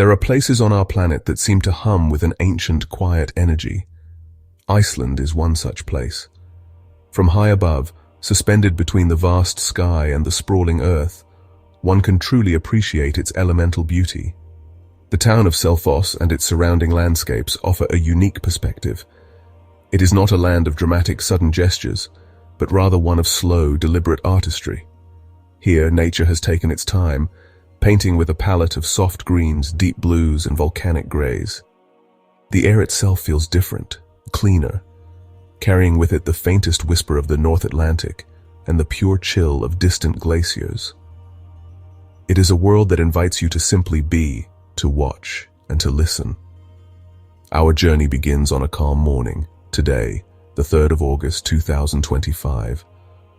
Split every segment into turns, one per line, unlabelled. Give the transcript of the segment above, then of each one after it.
There are places on our planet that seem to hum with an ancient, quiet energy. Iceland is one such place. From high above, suspended between the vast sky and the sprawling earth, one can truly appreciate its elemental beauty. The town of Selfoss and its surrounding landscapes offer a unique perspective. It is not a land of dramatic, sudden gestures, but rather one of slow, deliberate artistry. Here, nature has taken its time, painting with a palette of soft greens, deep blues, and volcanic grays. The air itself feels different, cleaner, carrying with it the faintest whisper of the North Atlantic and the pure chill of distant glaciers. It is a world that invites you to simply be, to watch, and to listen. Our journey begins on a calm morning, today, the 3rd of August 2025.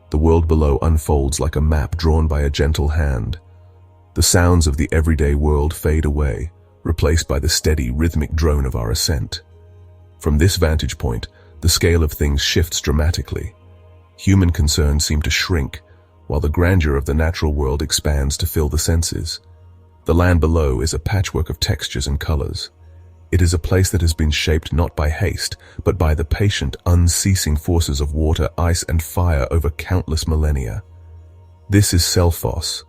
The world below unfolds like a map drawn by a gentle hand. The sounds of the everyday world fade away, replaced by the steady, rhythmic drone of our ascent. From this vantage point, the scale of things shifts dramatically. Human concerns seem to shrink, while the grandeur of the natural world expands to fill the senses. The land below is a patchwork of textures and colors. It is a place that has been shaped not by haste, but by the patient, unceasing forces of water, ice, and fire over countless millennia. This is Selfoss,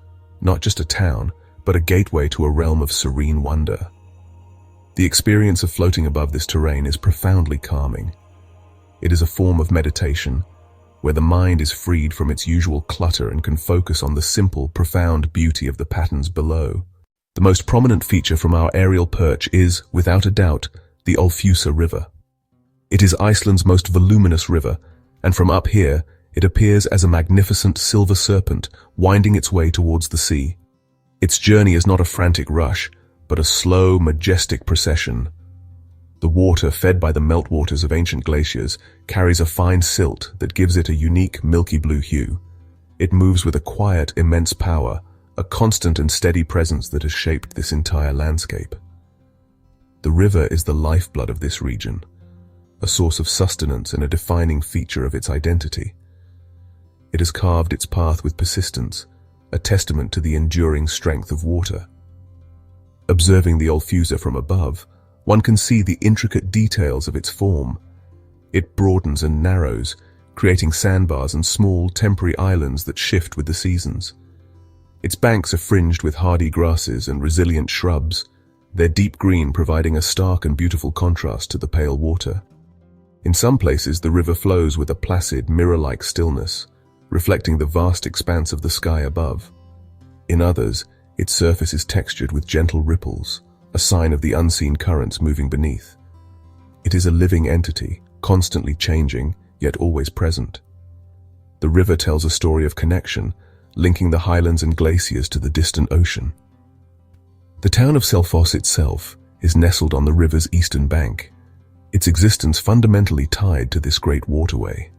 not just a town, but a gateway to a realm of serene wonder. The experience of floating above this terrain is profoundly calming. It is a form of meditation, where the mind is freed from its usual clutter and can focus on the simple, profound beauty of the patterns below. The most prominent feature from our aerial perch is, without a doubt, the Ölfusá River. It is Iceland's most voluminous river, and from up here, it appears as a magnificent silver serpent winding its way towards the sea. Its journey is not a frantic rush, but a slow, majestic procession. The water, fed by the meltwaters of ancient glaciers, carries a fine silt that gives it a unique milky blue hue. It moves with a quiet, immense power, a constant and steady presence that has shaped this entire landscape. The river is the lifeblood of this region, a source of sustenance and a defining feature of its identity. It has carved its path with persistence, a testament to the enduring strength of water. Observing the Ölfusá from above, one can see the intricate details of its form. It broadens and narrows, creating sandbars and small, temporary islands that shift with the seasons. Its banks are fringed with hardy grasses and resilient shrubs, their deep green providing a stark and beautiful contrast to the pale water. In some places, the river flows with a placid, mirror-like stillness, reflecting the vast expanse of the sky above. In others, its surface is textured with gentle ripples, a sign of the unseen currents moving beneath. It is a living entity, constantly changing, yet always present. The river tells a story of connection, linking the highlands and glaciers to the distant ocean. The town of Selfoss itself is nestled on the river's eastern bank, its existence fundamentally tied to this great waterway.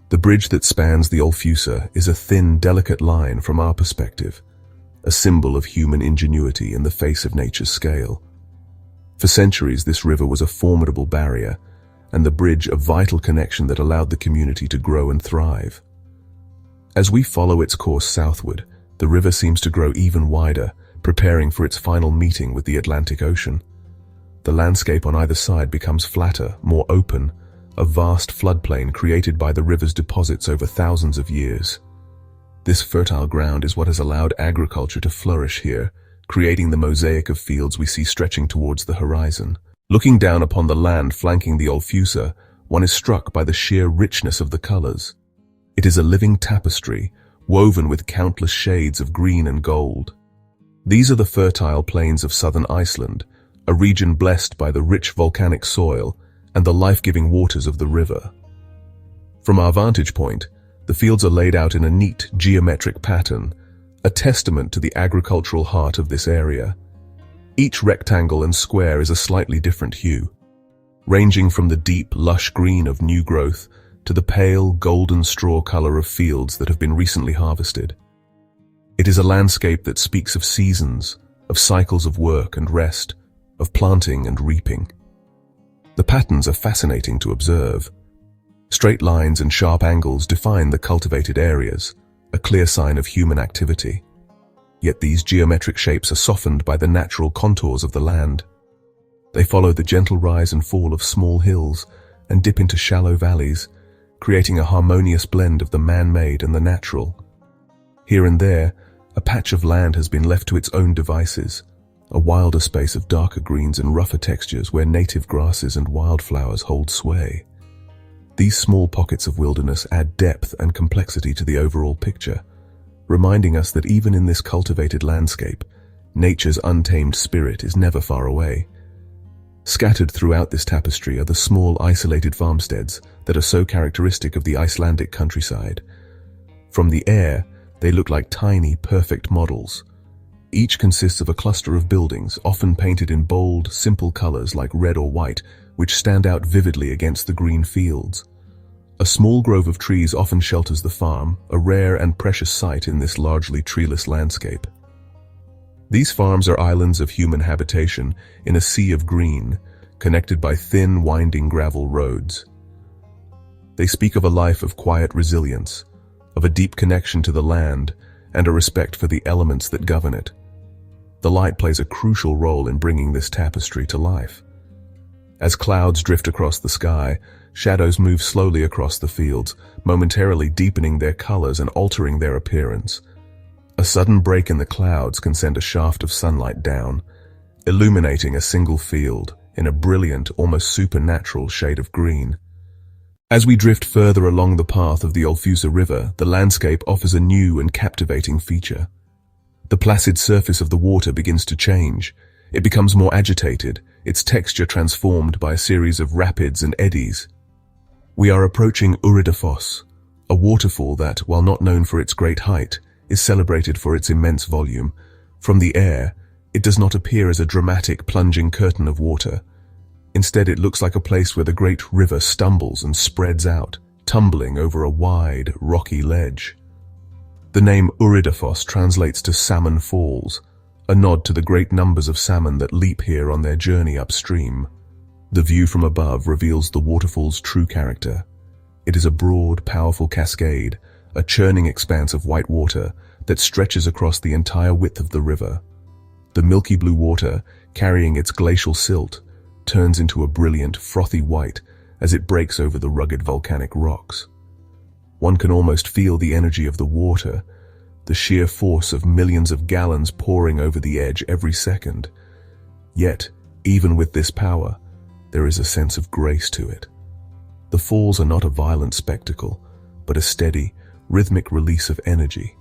The bridge that spans the Ölfusá is a thin, delicate line from our perspective, a symbol of human ingenuity in the face of nature's scale. For centuries, this river was a formidable barrier, and the bridge a vital connection that allowed the community to grow and thrive. As we follow its course southward, the river seems to grow even wider, preparing for its final meeting with the Atlantic Ocean. The landscape on either side becomes flatter, more open, a vast floodplain created by the river's deposits over thousands of years. This fertile ground is what has allowed agriculture to flourish here, creating the mosaic of fields we see stretching towards the horizon. Looking down upon the land flanking the Ölfusá, one is struck by the sheer richness of the colors. It is a living tapestry, woven with countless shades of green and gold. These are the fertile plains of southern Iceland, a region blessed by the rich volcanic soil and the life-giving waters of the river. From our vantage point, the fields are laid out in a neat, geometric pattern, a testament to the agricultural heart of this area. Each rectangle and square is a slightly different hue, ranging from the deep, lush green of new growth to the pale, golden straw color of fields that have been recently harvested. It is a landscape that speaks of seasons, of cycles of work and rest, of planting and reaping. The patterns are fascinating to observe. Straight lines and sharp angles define the cultivated areas, a clear sign of human activity. Yet these geometric shapes are softened by the natural contours of the land. They follow the gentle rise and fall of small hills and dip into shallow valleys, creating a harmonious blend of the man-made and the natural. Here and there, a patch of land has been left to its own devices, a wilder space of darker greens and rougher textures where native grasses and wildflowers hold sway. These small pockets of wilderness add depth and complexity to the overall picture, reminding us that even in this cultivated landscape, nature's untamed spirit is never far away. Scattered throughout this tapestry are the small, isolated farmsteads that are so characteristic of the Icelandic countryside. From the air, they look like tiny, perfect models. Each consists of a cluster of buildings, often painted in bold, simple colors like red or white, which stand out vividly against the green fields. A small grove of trees often shelters the farm, a rare and precious sight in this largely treeless landscape. These farms are islands of human habitation in a sea of green, connected by thin, winding gravel roads. They speak of a life of quiet resilience, of a deep connection to the land, and a respect for the elements that govern it. The light plays a crucial role in bringing this tapestry to life. As clouds drift across the sky, shadows move slowly across the fields, momentarily deepening their colors and altering their appearance. A sudden break in the clouds can send a shaft of sunlight down, illuminating a single field in a brilliant, almost supernatural shade of green. As we drift further along the path of the Ölfusá River, the landscape offers a new and captivating feature. The placid surface of the water begins to change. It becomes more agitated, its texture transformed by a series of rapids and eddies. We are approaching Urriðafoss, a waterfall that, while not known for its great height, is celebrated for its immense volume. From the air, it does not appear as a dramatic, plunging curtain of water. Instead, it looks like a place where the great river stumbles and spreads out, tumbling over a wide, rocky ledge. The name Urriðafoss translates to Salmon Falls, a nod to the great numbers of salmon that leap here on their journey upstream. The view from above reveals the waterfall's true character. It is a broad, powerful cascade, a churning expanse of white water that stretches across the entire width of the river. The milky blue water, carrying its glacial silt, turns into a brilliant, frothy white as it breaks over the rugged volcanic rocks. One can almost feel the energy of the water, the sheer force of millions of gallons pouring over the edge every second. Yet, even with this power, there is a sense of grace to it. The falls are not a violent spectacle, but a steady, rhythmic release of energy.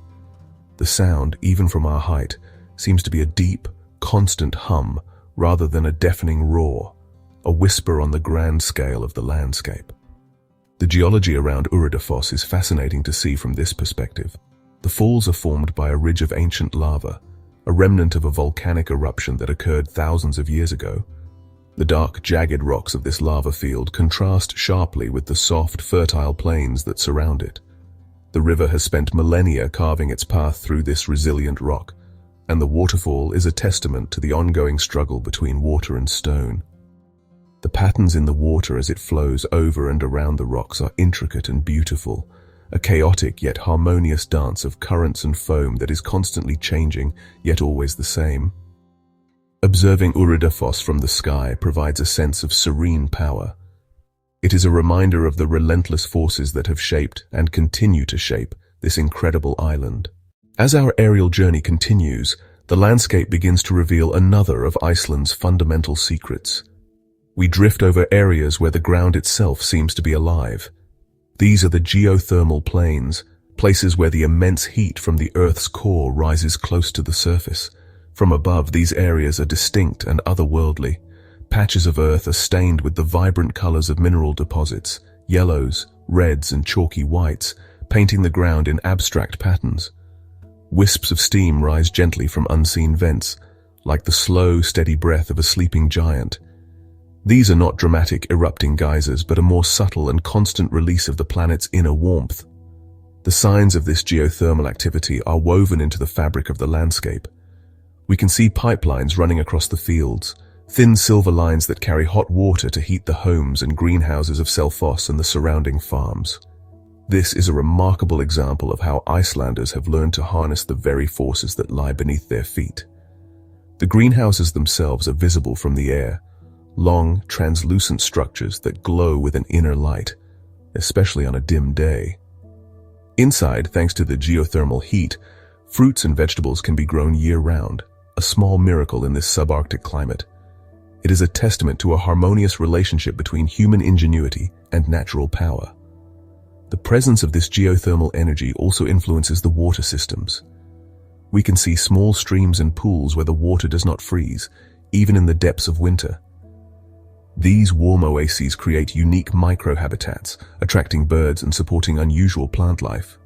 The sound, even from our height, seems to be a deep, constant hum rather than a deafening roar, a whisper on the grand scale of the landscape. The geology around Urriðafoss is fascinating to see from this perspective. The falls are formed by a ridge of ancient lava, a remnant of a volcanic eruption that occurred thousands of years ago. The dark, jagged rocks of this lava field contrast sharply with the soft, fertile plains that surround it. The river has spent millennia carving its path through this resilient rock, and the waterfall is a testament to the ongoing struggle between water and stone. The patterns in the water as it flows over and around the rocks are intricate and beautiful, a chaotic yet harmonious dance of currents and foam that is constantly changing, yet always the same. Observing Urriðafoss from the sky provides a sense of serene power. It is a reminder of the relentless forces that have shaped and continue to shape this incredible island. As our aerial journey continues, the landscape begins to reveal another of Iceland's fundamental secrets. We drift over areas where the ground itself seems to be alive. These are the geothermal plains, places where the immense heat from the Earth's core rises close to the surface. From above, these areas are distinct and otherworldly. Patches of earth are stained with the vibrant colors of mineral deposits, yellows, reds, and chalky whites, painting the ground in abstract patterns. Wisps of steam rise gently from unseen vents, like the slow, steady breath of a sleeping giant. These are not dramatic, erupting geysers, but a more subtle and constant release of the planet's inner warmth. The signs of this geothermal activity are woven into the fabric of the landscape. We can see pipelines running across the fields, thin silver lines that carry hot water to heat the homes and greenhouses of Selfoss and the surrounding farms. This is a remarkable example of how Icelanders have learned to harness the very forces that lie beneath their feet. The greenhouses themselves are visible from the air, long, translucent structures that glow with an inner light, especially on a dim day. Inside, thanks to the geothermal heat, fruits and vegetables can be grown year-round, a small miracle in this subarctic climate. It is a testament to a harmonious relationship between human ingenuity and natural power. The presence of this geothermal energy also influences the water systems. We can see small streams and pools where the water does not freeze, even in the depths of winter. These warm oases create unique microhabitats, attracting birds and supporting unusual plant life.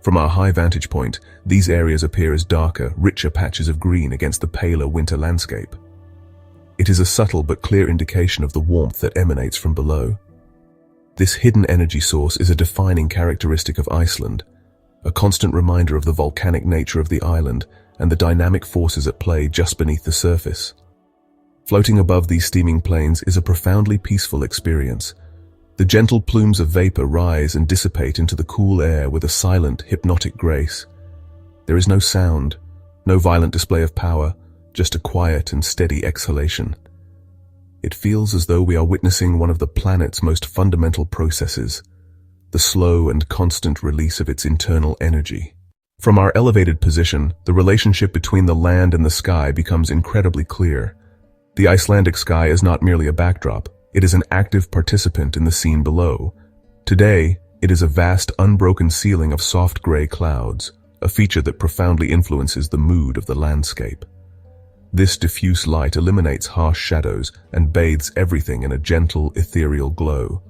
From our high vantage point, these areas appear as darker, richer patches of green against the paler winter landscape. It is a subtle but clear indication of the warmth that emanates from below. This hidden energy source is a defining characteristic of Iceland, a constant reminder of the volcanic nature of the island and the dynamic forces at play just beneath the surface. Floating above these steaming plains is a profoundly peaceful experience. The gentle plumes of vapor rise and dissipate into the cool air with a silent, hypnotic grace. There is no sound, no violent display of power, just a quiet and steady exhalation. It feels as though we are witnessing one of the planet's most fundamental processes, the slow and constant release of its internal energy. From our elevated position, the relationship between the land and the sky becomes incredibly clear. The Icelandic sky is not merely a backdrop, it is an active participant in the scene below. Today, it is a vast, unbroken ceiling of soft gray clouds, a feature that profoundly influences the mood of the landscape. This diffuse light eliminates harsh shadows and bathes everything in a gentle, ethereal glow.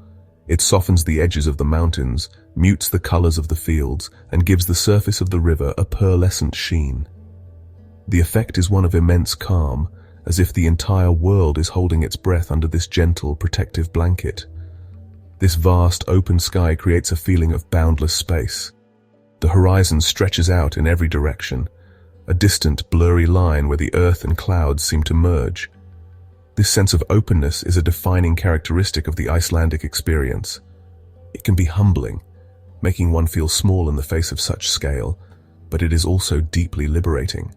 It softens the edges of the mountains, mutes the colors of the fields, and gives the surface of the river a pearlescent sheen. The effect is one of immense calm, as if the entire world is holding its breath under this gentle, protective blanket. This vast, open sky creates a feeling of boundless space. The horizon stretches out in every direction, a distant, blurry line where the earth and clouds seem to merge. This sense of openness is a defining characteristic of the Icelandic experience. It can be humbling, making one feel small in the face of such scale, but it is also deeply liberating.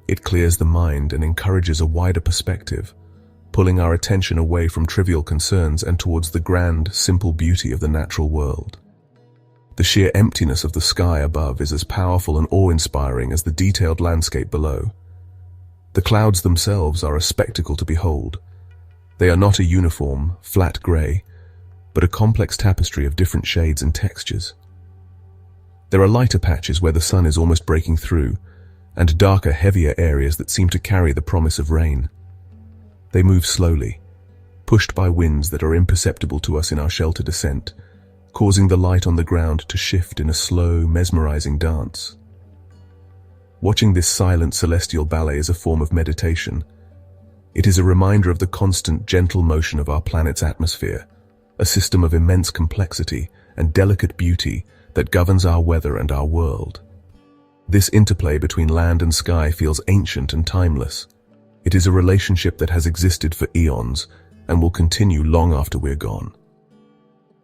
It clears the mind and encourages a wider perspective, pulling our attention away from trivial concerns and towards the grand, simple beauty of the natural world. The sheer emptiness of the sky above is as powerful and awe-inspiring as the detailed landscape below. The clouds themselves are a spectacle to behold. They are not a uniform, flat gray, but a complex tapestry of different shades and textures. There are lighter patches where the sun is almost breaking through, and darker, heavier areas that seem to carry the promise of rain. They move slowly, pushed by winds that are imperceptible to us in our sheltered ascent, causing the light on the ground to shift in a slow, mesmerizing dance. Watching this silent celestial ballet is a form of meditation. It is a reminder of the constant, gentle motion of our planet's atmosphere, a system of immense complexity and delicate beauty that governs our weather and our world. This interplay between land and sky feels ancient and timeless. It is a relationship that has existed for eons and will continue long after we're gone.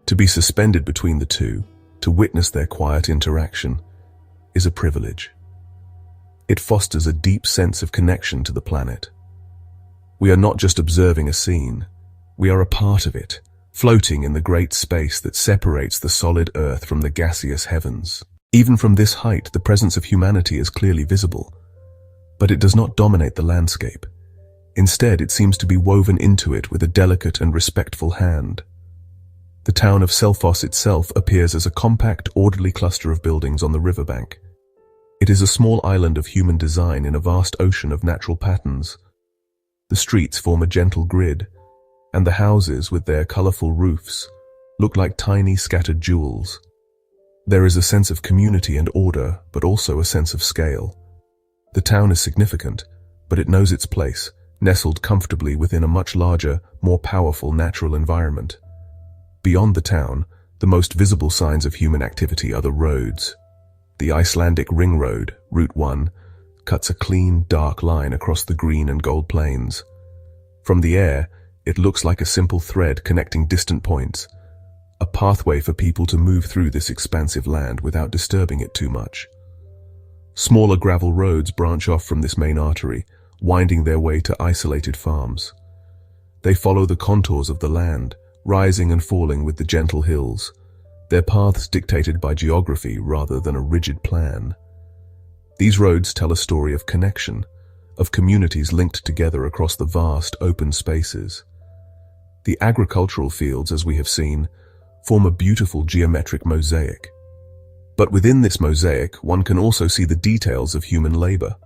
To be suspended between the two, to witness their quiet interaction, is a privilege. It fosters a deep sense of connection to the planet. We are not just observing a scene, we are a part of it, floating in the great space that separates the solid earth from the gaseous heavens. Even from this height, the presence of humanity is clearly visible, but it does not dominate the landscape. Instead, it seems to be woven into it with a delicate and respectful hand. The town of Selfoss itself appears as a compact, orderly cluster of buildings on the riverbank. It is a small island of human design in a vast ocean of natural patterns. The streets form a gentle grid, and the houses, with their colorful roofs, look like tiny scattered jewels. There is a sense of community and order, but also a sense of scale. The town is significant, but it knows its place, nestled comfortably within a much larger, more powerful natural environment. Beyond the town, the most visible signs of human activity are the roads. The Icelandic Ring Road, Route 1, cuts a clean, dark line across the green and gold plains. From the air, it looks like a simple thread connecting distant points, a pathway for people to move through this expansive land without disturbing it too much. Smaller gravel roads branch off from this main artery, winding their way to isolated farms. They follow the contours of the land, rising and falling with the gentle hills, their paths dictated by geography rather than a rigid plan. These roads tell a story of connection, of communities linked together across the vast open spaces. The agricultural fields, as we have seen, form a beautiful geometric mosaic. But within this mosaic, one can also see the details of human labor.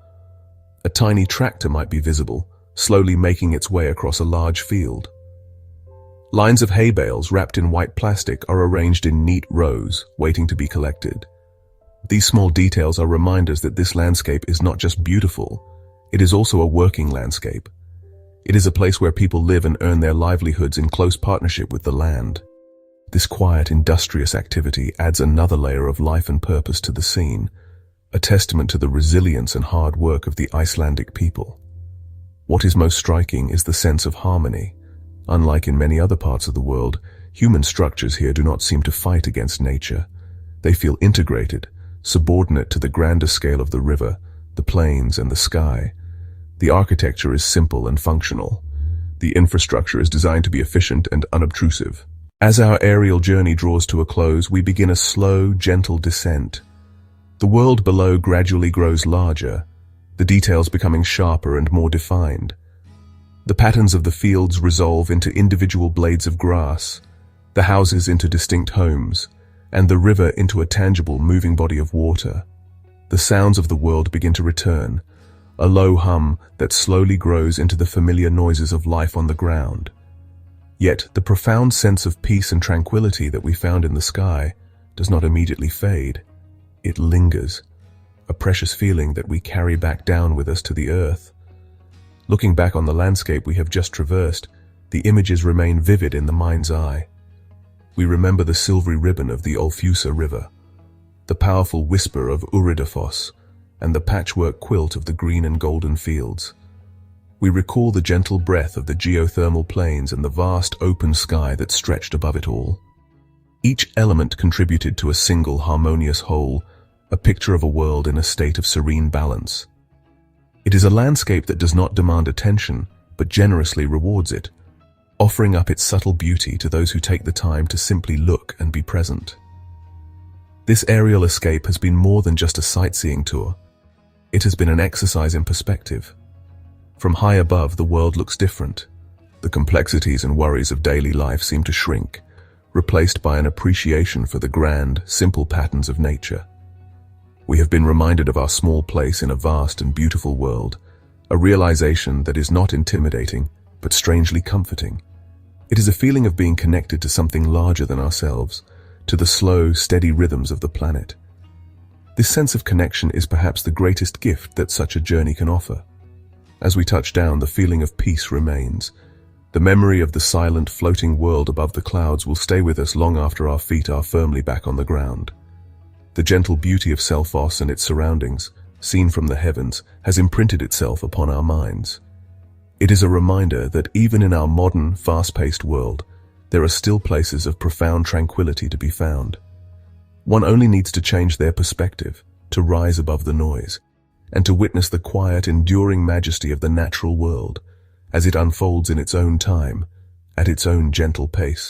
A tiny tractor might be visible, slowly making its way across a large field. Lines of hay bales wrapped in white plastic are arranged in neat rows, waiting to be collected. These small details are reminders that this landscape is not just beautiful, it is also a working landscape. It is a place where people live and earn their livelihoods in close partnership with the land. This quiet, industrious activity adds another layer of life and purpose to the scene, a testament to the resilience and hard work of the Icelandic people. What is most striking is the sense of harmony. Unlike in many other parts of the world, human structures here do not seem to fight against nature. They feel integrated, subordinate to the grander scale of the river, the plains, and the sky. The architecture is simple and functional. The infrastructure is designed to be efficient and unobtrusive. As our aerial journey draws to a close, we begin a slow, gentle descent. The world below gradually grows larger, the details becoming sharper and more defined. The patterns of the fields resolve into individual blades of grass, the houses into distinct homes, and the river into a tangible, moving body of water. The sounds of the world begin to return, a low hum that slowly grows into the familiar noises of life on the ground. Yet the profound sense of peace and tranquility that we found in the sky does not immediately fade. It lingers, a precious feeling that we carry back down with us to the earth. Looking back on the landscape we have just traversed, the images remain vivid in the mind's eye. We remember the silvery ribbon of the Ölfusá River, the powerful whisper of Urriðafoss, and the patchwork quilt of the green and golden fields. We recall the gentle breath of the Geothermal Plains and the vast open sky that stretched above it all. Each element contributed to a single harmonious whole, a picture of a world in a state of serene balance. It is a landscape that does not demand attention, but generously rewards it, offering up its subtle beauty to those who take the time to simply look and be present. This aerial escape has been more than just a sightseeing tour. It has been an exercise in perspective. From high above, the world looks different. The complexities and worries of daily life seem to shrink, replaced by an appreciation for the grand, simple patterns of nature. We have been reminded of our small place in a vast and beautiful world, a realization that is not intimidating, but strangely comforting. It is a feeling of being connected to something larger than ourselves, to the slow, steady rhythms of the planet. This sense of connection is perhaps the greatest gift that such a journey can offer. As we touch down, the feeling of peace remains. The memory of the silent, floating world above the clouds will stay with us long after our feet are firmly back on the ground. The gentle beauty of Selfoss and its surroundings, seen from the heavens, has imprinted itself upon our minds. It is a reminder that even in our modern, fast-paced world, there are still places of profound tranquility to be found. One only needs to change their perspective, to rise above the noise, and to witness the quiet, enduring majesty of the natural world as it unfolds in its own time, at its own gentle pace.